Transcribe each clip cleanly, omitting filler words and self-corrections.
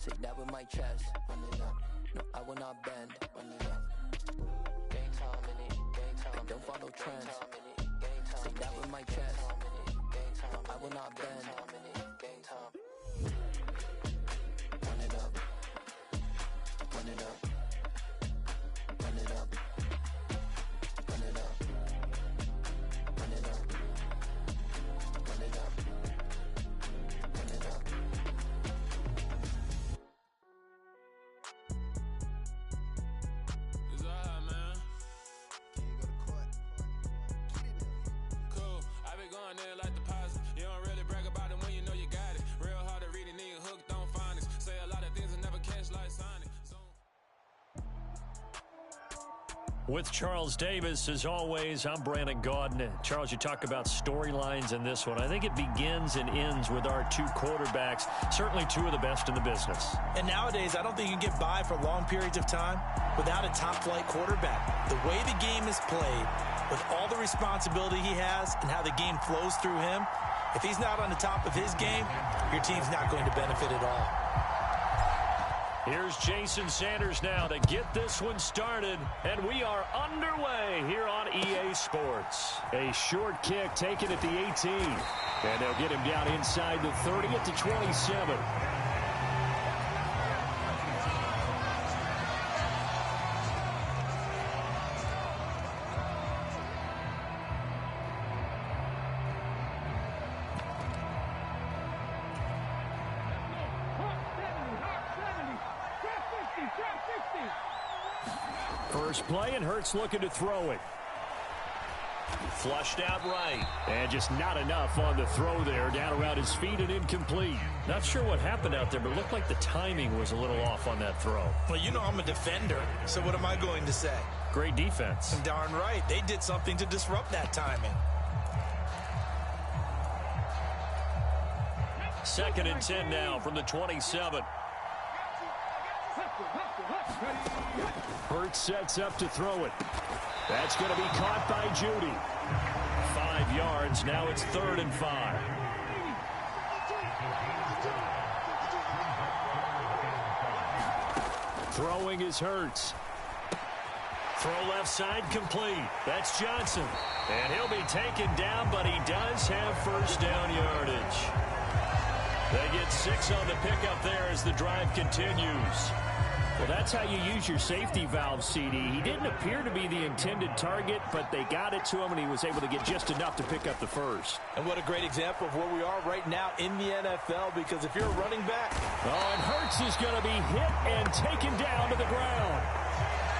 Say that with my chest, run it up. No, I will not bend, run it up. Gang time in it, gang time. I don't follow trends. Say that with my chest. I will not bend, gang time. Run it up, run it up, run it up, run it up, run it up, run it up, run it up. There like deposit. You don't really brag about it when you know you got it. Real hard to read a nigga hooked on phonics. Say a lot of things and never catch like Sonic. With Charles Davis, as always, I'm Brandon Gaudin. Charles, you talk about storylines in this one. I think it begins and ends with our two quarterbacks, certainly two of the best in the business. And nowadays, I don't think you can get by for long periods of time without a top-flight quarterback. The way the game is played, with all the responsibility he has and how the game flows through him, if he's not on the top of his game, your team's not going to benefit at all. Here's Jason Sanders now to get this one started, and we are underway here on EA Sports. A short kick taken at the 18, and they'll get him down inside the 30 at the 27. First play, and Hurts looking to throw it. Flushed out right. And just not enough on the throw there. Down around his feet and incomplete. Not sure what happened out there, but it looked like the timing was a little off on that throw. Well, you know I'm a defender, so what am I going to say? Great defense. Darn right. They did something to disrupt that timing. 2nd and 10 now from the 27. Hurts sets up to throw it. That's going to be caught by Judy. 5 yards. Now it's 3rd and 5. Throwing is Hurts. Throw left side complete. That's Johnson. And he'll be taken down, but he does have first down yardage. They get 6 on the pickup there as the drive continues. Well, that's how you use your safety valve, CD. He didn't appear to be the intended target, but they got it to him, and he was able to get just enough to pick up the first. And what a great example of where we are right now in the NFL, because if you're a running back... Oh, and Hurts is going to be hit and taken down to the ground.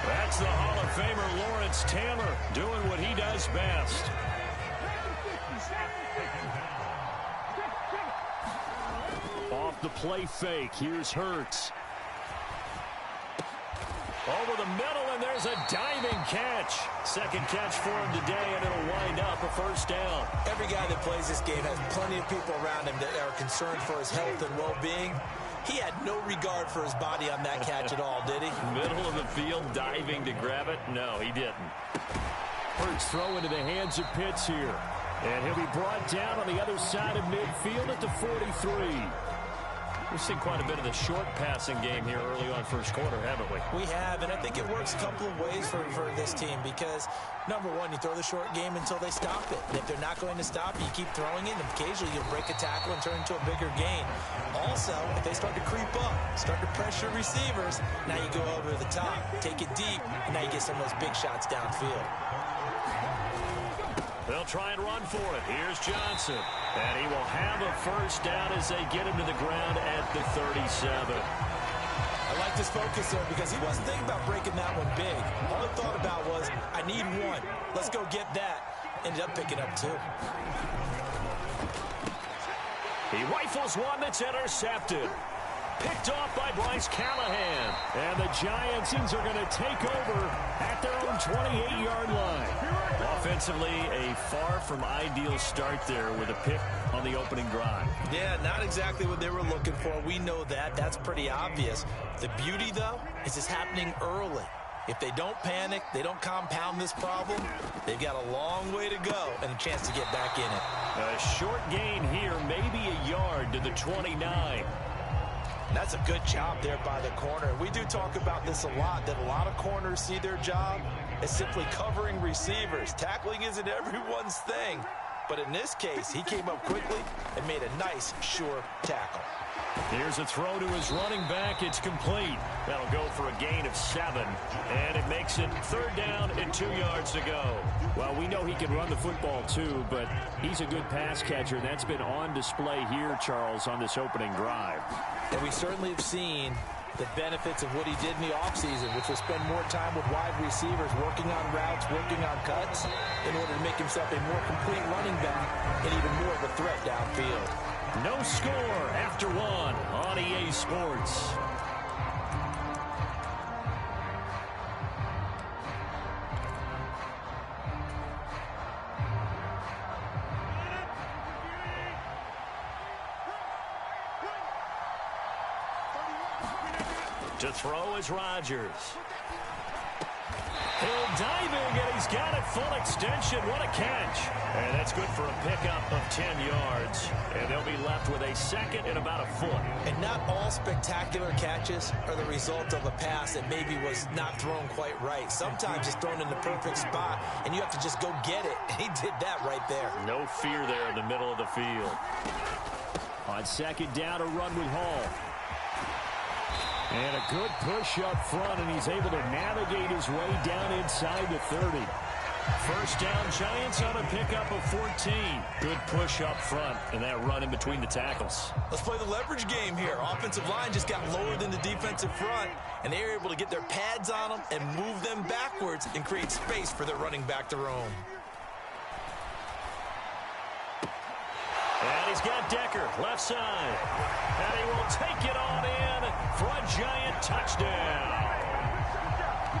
That's the Hall of Famer Lawrence Taylor doing what he does best. Off the play fake, here's Hurts. Over the middle, and there's a diving catch. Second catch for him today, and it'll wind up a first down. Every guy that plays this game has plenty of people around him that are concerned for his health and well-being. He had no regard for his body on that catch at all, did he? Middle of the field, diving to grab it? No, he didn't. Hurts throw into the hands of Pitts here. And he'll be brought down on the other side of midfield at the 43. We've seen quite a bit of the short passing game here early on first quarter, haven't we? We have, and I think it works a couple of ways for this team because, number one, you throw the short game until they stop it. And if they're not going to stop it, you keep throwing it, and occasionally you'll break a tackle and turn into a bigger gain. Also, if they start to creep up, start to pressure receivers, now you go over the top, take it deep, and now you get some of those big shots downfield. They'll try and run for it. Here's Johnson. And he will have a first down as they get him to the ground at the 37. I like this focus there because he wasn't thinking about breaking that one big. All he thought about was, I need one. Let's go get that. Ended up picking up 2. He rifles one that's intercepted. Picked off by Bryce Callahan. And the Giants are going to take over at their own 28-yard line. Offensively, a far from ideal start there with a pick on the opening drive. Yeah, not exactly what they were looking for. We know that. That's pretty obvious. The beauty, though, is it's happening early. If they don't panic, they don't compound this problem, they've got a long way to go and a chance to get back in it. A short gain here, maybe a yard to the 29. That's a good job there by the corner. We do talk about this a lot, that a lot of corners see their job as simply covering receivers. Tackling isn't everyone's thing. But in this case, he came up quickly and made a nice, sure tackle. Here's a throw to his running back. It's complete. That'll go for a gain of 7. And it makes it 3rd down and 2 yards to go. Well, we know he can run the football too, but he's a good pass catcher. And that's been on display here, Charles, on this opening drive. And we certainly have seen the benefits of what he did in the offseason, which was spend more time with wide receivers, working on routes, working on cuts, in order to make himself a more complete running back and even more of a threat downfield. No score after 1 on EA Sports. To throw is Rodgers. He'll diving, and he's got it full extension. What a catch. And that's good for a pickup of 10 yards. And they'll be left with a 2nd and about a foot. And not all spectacular catches are the result of a pass that maybe was not thrown quite right. Sometimes it's thrown in the perfect spot, and you have to just go get it. And he did that right there. No fear there in the middle of the field. On 2nd down, a run with Hall. And a good push up front, and he's able to navigate his way down inside the 30. 1st down, Giants on a pickup of 14. Good push up front, and that run in between the tackles. Let's play the leverage game here. Offensive line just got lower than the defensive front, and they were able to get their pads on them and move them backwards and create space for their running back to roam. And he's got Decker, left side. And he will take it on in for a Giant touchdown.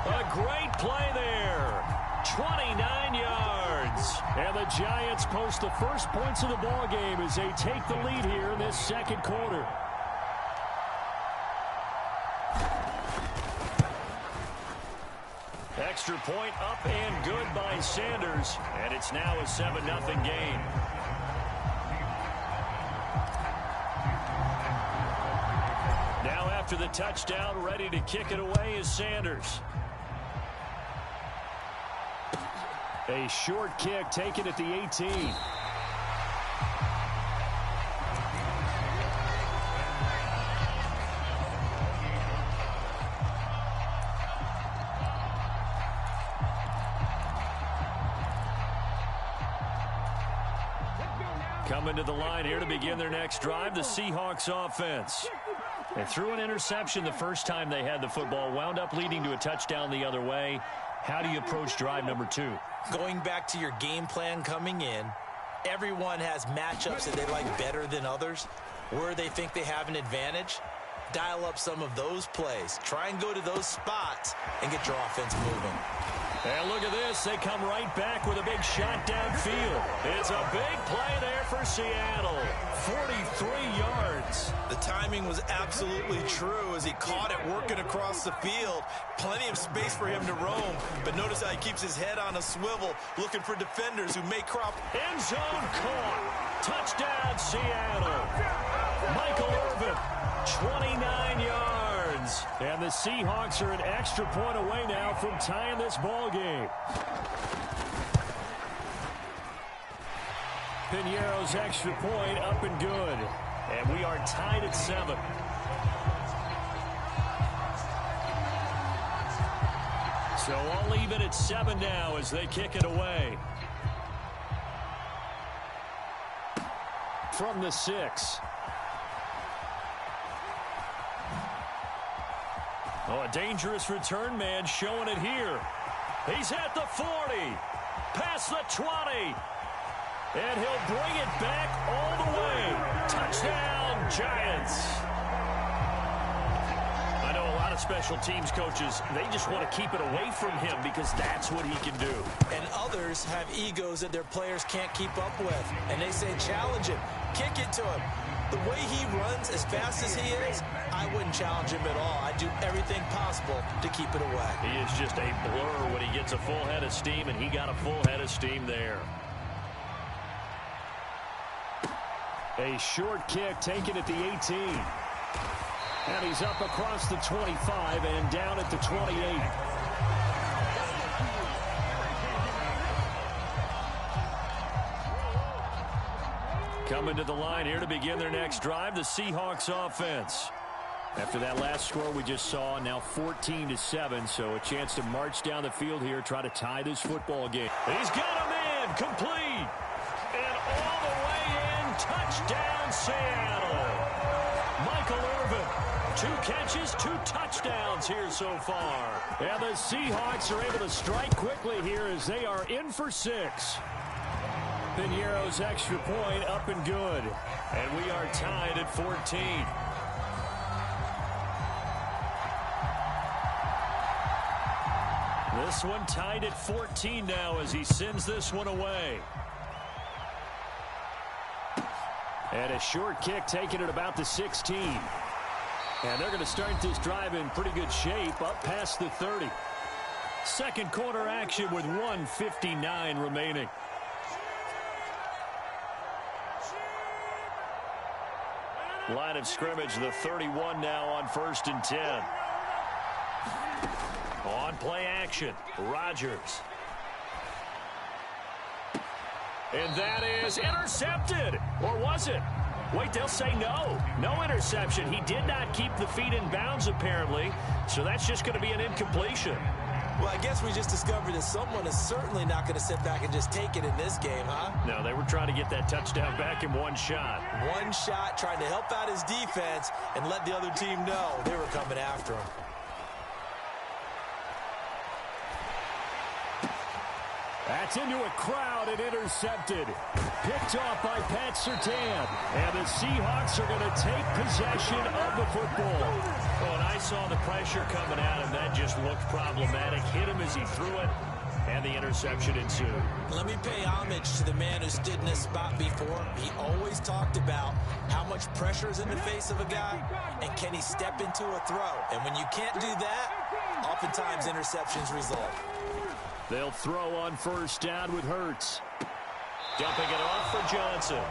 A great play there. 29 yards. And the Giants post the first points of the ball game as they take the lead here in this 2nd quarter. Extra point up and good by Sanders. And it's now a 7-0 game. Now after the touchdown, ready to kick it away is Sanders. A short kick taken at the 18. Coming to the line here to begin their next drive, the Seahawks offense. They threw an interception the first time they had the football, wound up leading to a touchdown the other way. How do you approach drive number 2? Going back to your game plan coming in, everyone has matchups that they like better than others. Where they think they have an advantage, dial up some of those plays. Try and go to those spots and get your offense moving. And look at this. They come right back with a big shot downfield. It's a big play there for Seattle. 43 yards. The timing was absolutely true as he caught it working across the field. Plenty of space for him to roam. But notice how he keeps his head on a swivel, looking for defenders who may crop. End zone caught. Touchdown, Seattle. Michael Irvin, 29 yards. And the Seahawks are an extra point away now from tying this ball game. Piñeiro's extra point up and good. And we are tied at 7. So I'll leave it at 7 now as they kick it away. From the 6. Oh, a dangerous return man showing it here. He's at the 40, past the 20, and he'll bring it back all the way. Touchdown, Giants. I know a lot of special teams coaches, they just want to keep it away from him because that's what he can do. And others have egos that their players can't keep up with, and they say challenge him, kick it to him. The way he runs as fast as he is, I wouldn't challenge him at all. I'd do everything possible to keep it away. He is just a blur when he gets a full head of steam, and he got a full head of steam there. A short kick taken at the 18. And he's up across the 25 and down at the 28. Coming to the line here to begin their next drive, the Seahawks offense. After that last score we just saw, now 14-7, so a chance to march down the field here, try to tie this football game. He's got him in, complete, and all the way in, touchdown Seattle. Michael Irvin, 2 catches, 2 touchdowns here so far. And the Seahawks are able to strike quickly here as they are in for 6. Piñeiro's extra point up and good. And we are tied at 14. This one tied at 14 now as he sends this one away. And a short kick taken at about the 16. And they're going to start this drive in pretty good shape up past the 30. Second quarter action with 1:59 remaining. Line of scrimmage, the 31 now on 1st and 10. On play action, Rodgers. And that is intercepted. Or was it? Wait, they'll say no. No interception. He did not keep the feet in bounds, apparently. So that's just going to be an incompletion. Well, I guess we just discovered that someone is certainly not going to sit back and just take it in this game, huh? No, they were trying to get that touchdown back in one shot. One shot, trying to help out his defense and let the other team know they were coming after him. That's into a crowd and intercepted. Picked off by Pat Surtain. And the Seahawks are going to take possession of the football. Oh, and I saw the pressure coming at him. That just looked problematic. Hit him as he threw it. And the interception ensued. Let me pay homage to the man who stood in this spot before. He always talked about how much pressure is in the face of a guy and can he step into a throw. And when you can't do that, oftentimes interceptions result. They'll throw on 1st down with Hurts. Dumping it off for Johnson.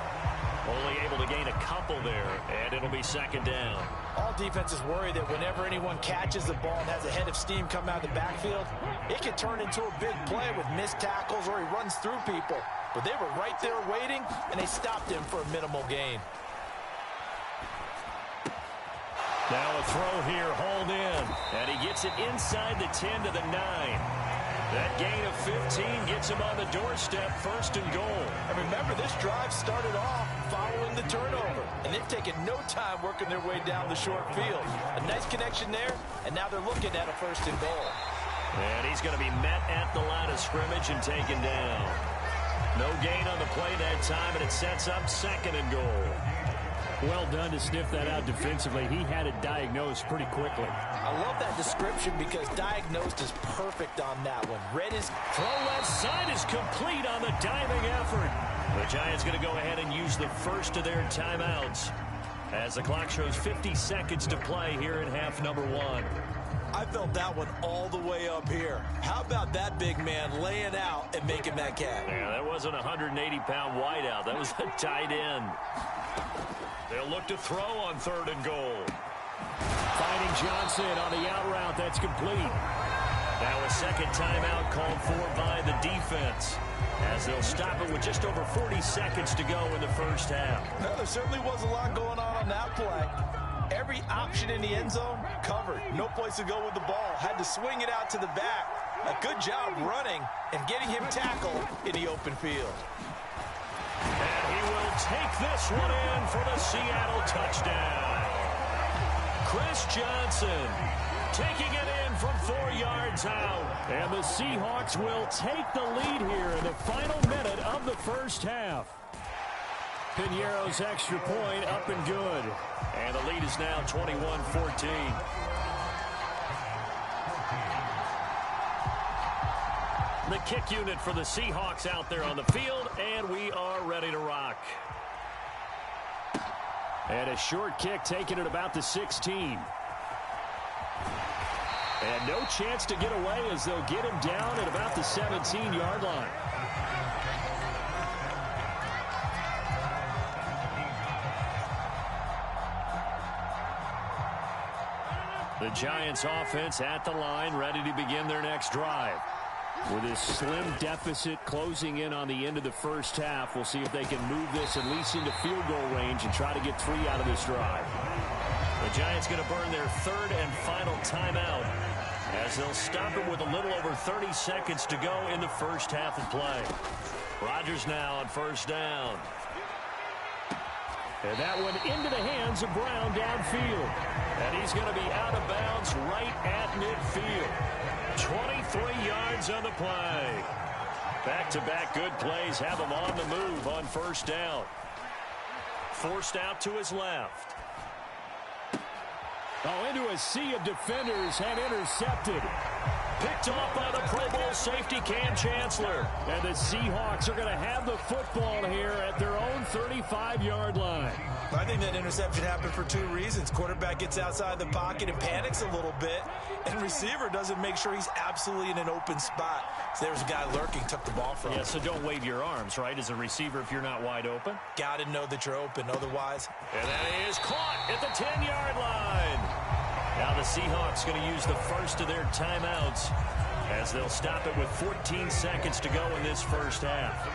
Only able to gain a couple there, and it'll be 2nd down. All defenses worry that whenever anyone catches the ball and has a head of steam come out of the backfield, it can turn into a big play with missed tackles or he runs through people. But they were right there waiting, and they stopped him for a minimal gain. Now a throw here, hauled in. And he gets it inside the 10 to the 9. That gain of 15 gets him on the doorstep, 1st and goal. And remember, this drive started off following the turnover, and they've taken no time working their way down the short field. A nice connection there, and now they're looking at a 1st and goal. And he's going to be met at the line of scrimmage and taken down. No gain on the play that time, and it sets up 2nd and goal. Well done to sniff that out defensively. He had it diagnosed pretty quickly. I love that description because diagnosed is perfect on that one. Read his throw left side is complete on the diving effort. The Giants going to go ahead and use the first of their timeouts as the clock shows 50 seconds to play here in half number 1. I felt that one all the way up here. How about that big man laying out and making that catch? Yeah, that wasn't a 180-pound wideout. That was a tight end. They'll look to throw on 3rd and goal. Finding Johnson on the out route. That's complete. Now a 2nd timeout called for by the defense as they'll stop it with just over 40 seconds to go in the 1st half. No, there certainly was a lot going on that play. Every option in the end zone covered. No place to go with the ball. Had to swing it out to the back. A good job running and getting him tackled in the open field. And he will take this one in for the Seattle touchdown. Chris Johnson taking it in from 4 yards out. And the Seahawks will take the lead here in the final minute of the 1st half. Piñeiro's extra point up and good. And the lead is now 21-14. The kick unit for the Seahawks out there on the field, and we are ready to rock. And a short kick taken at about the 16. And no chance to get away as they'll get him down at about the 17-yard line. The Giants offense at the line, ready to begin their next drive. With this slim deficit closing in on the end of the first half, we'll see if they can move this at least into field goal range and try to get 3 out of this drive. The Giants going to burn their third and final timeout as they'll stop it with a little over 30 seconds to go in the first half of play. Rodgers now on first down. And that one into the hands of Brown downfield. And he's going to be out of bounds right at midfield. 23 yards on the play. Back-to-back good plays have him on the move on first down. Forced out to his left. Oh, into a sea of defenders and intercepted. Picked off by the Pro Bowl safety Cam Chancellor. And the Seahawks are going to have the football here at their own 35-yard line. I think that interception happened for 2 reasons. Quarterback gets outside the pocket and panics a little bit, and receiver doesn't make sure he's absolutely in an open spot. So there's a guy lurking, took the ball from him. Yeah, so don't wave your arms, right, as a receiver if you're not wide open. Got to know that you're open, otherwise. And that is caught at the 10-yard line. Now the Seahawks going to use the first of their timeouts as they'll stop it with 14 seconds to go in this first half.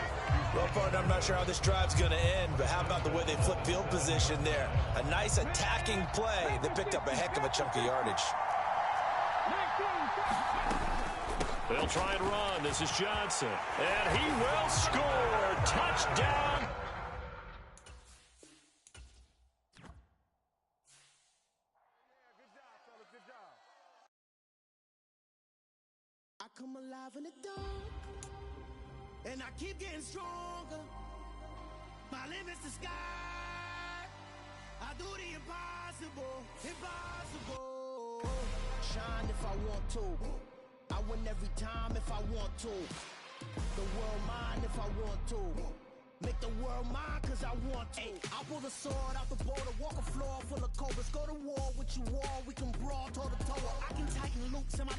Well, partner, I'm not sure how this drive's going to end, but how about the way they flip field position there? A nice attacking play. They picked up a heck of a chunk of yardage. They'll try and run. This is Johnson. And he will score. Touchdown. I come alive in the dark, and I keep getting stronger. My limit's the sky. I do the impossible, impossible. Shine if I want to. I win every time if I want to. The world mine if I want to. Make the world mine cause I want to. I pull the sword out the border, walk a floor full of cobras. Go to war with you all, we can brawl toe to toe. I can tighten loops in my